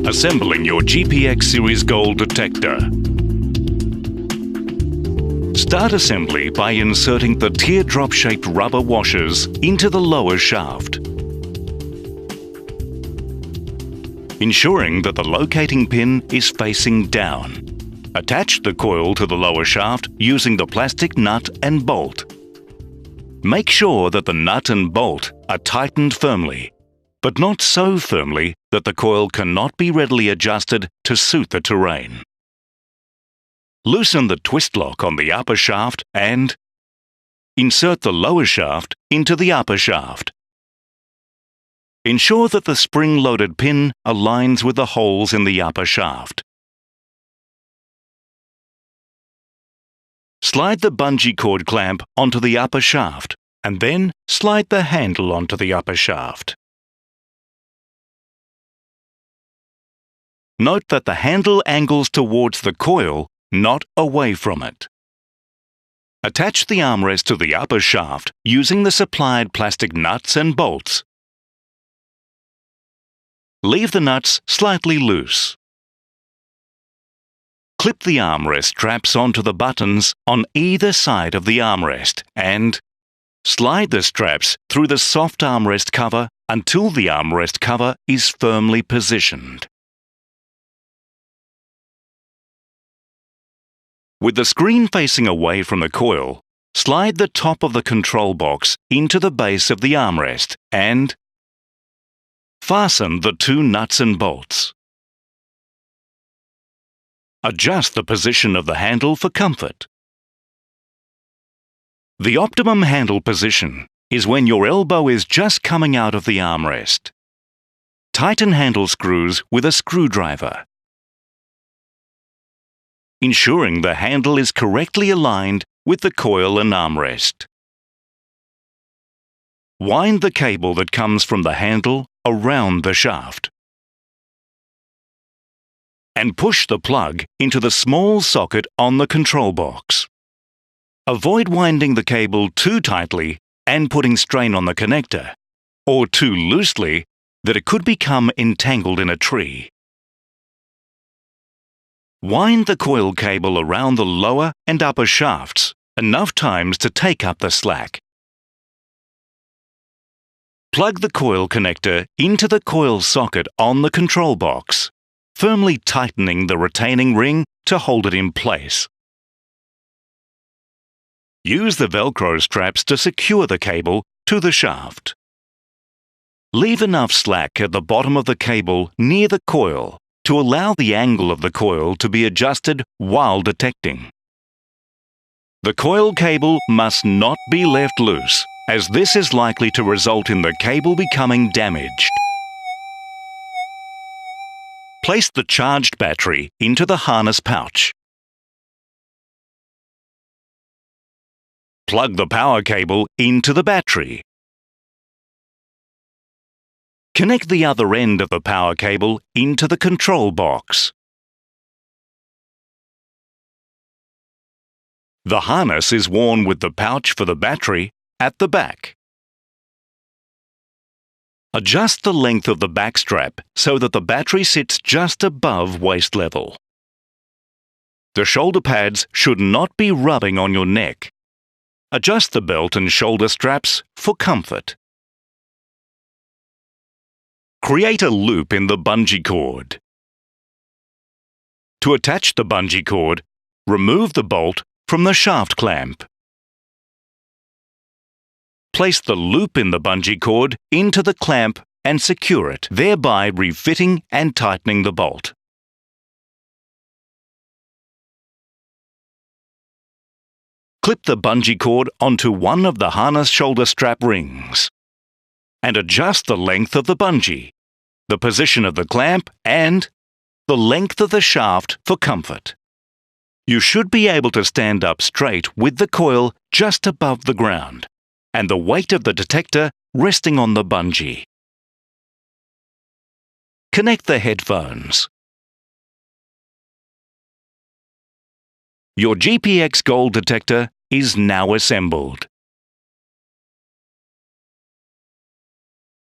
Assembling your GPX Series Gold detector. Start assembly by inserting the teardrop-shaped rubber washers into the lower shaft. Ensuring that the locating pin is facing down. Attach the coil to the lower shaft using the plastic nut and bolt. Make sure that the nut and bolt are tightened firmly, but not so firmly that the coil cannot be readily adjusted to suit the terrain. Loosen the twist lock on the upper shaft and insert the lower shaft into the upper shaft. Ensure that the spring-loaded pin aligns with the holes in the upper shaft. Slide the bungee cord clamp onto the upper shaft and then slide the handle onto the upper shaft. Note that the handle angles towards the coil, not away from it. Attach the armrest to the upper shaft using the supplied plastic nuts and bolts. Leave the nuts slightly loose. Clip the armrest straps onto the buttons on either side of the armrest and slide the straps through the soft armrest cover until the armrest cover is firmly positioned. With the screen facing away from the coil, slide the top of the control box into the base of the armrest and fasten the two nuts and bolts. Adjust the position of the handle for comfort. The optimum handle position is when your elbow is just coming out of the armrest. Tighten handle screws with a screwdriver. Ensuring the handle is correctly aligned with the coil and armrest. Wind the cable that comes from the handle around the shaft. And push the plug into the small socket on the control box. Avoid winding the cable too tightly and putting strain on the connector, or too loosely that it could become entangled in a tree. Wind the coil cable around the lower and upper shafts enough times to take up the slack. Plug the coil connector into the coil socket on the control box, firmly tightening the retaining ring to hold it in place. Use the Velcro straps to secure the cable to the shaft. Leave enough slack at the bottom of the cable near the coil to allow the angle of the coil to be adjusted while detecting. The coil cable must not be left loose, as this is likely to result in the cable becoming damaged. Place the charged battery into the harness pouch. Plug the power cable into the battery. Connect the other end of the power cable into the control box. The harness is worn with the pouch for the battery at the back. Adjust the length of the back strap so that the battery sits just above waist level. The shoulder pads should not be rubbing on your neck. Adjust the belt and shoulder straps for comfort. Create a loop in the bungee cord. To attach the bungee cord, remove the bolt from the shaft clamp. Place the loop in the bungee cord into the clamp and secure it, thereby refitting and tightening the bolt. Clip the bungee cord onto one of the harness shoulder strap rings and adjust the length of the bungee, the position of the clamp and the length of the shaft for comfort. You should be able to stand up straight with the coil just above the ground and the weight of the detector resting on the bungee. Connect the headphones. Your GPX Gold detector is now assembled.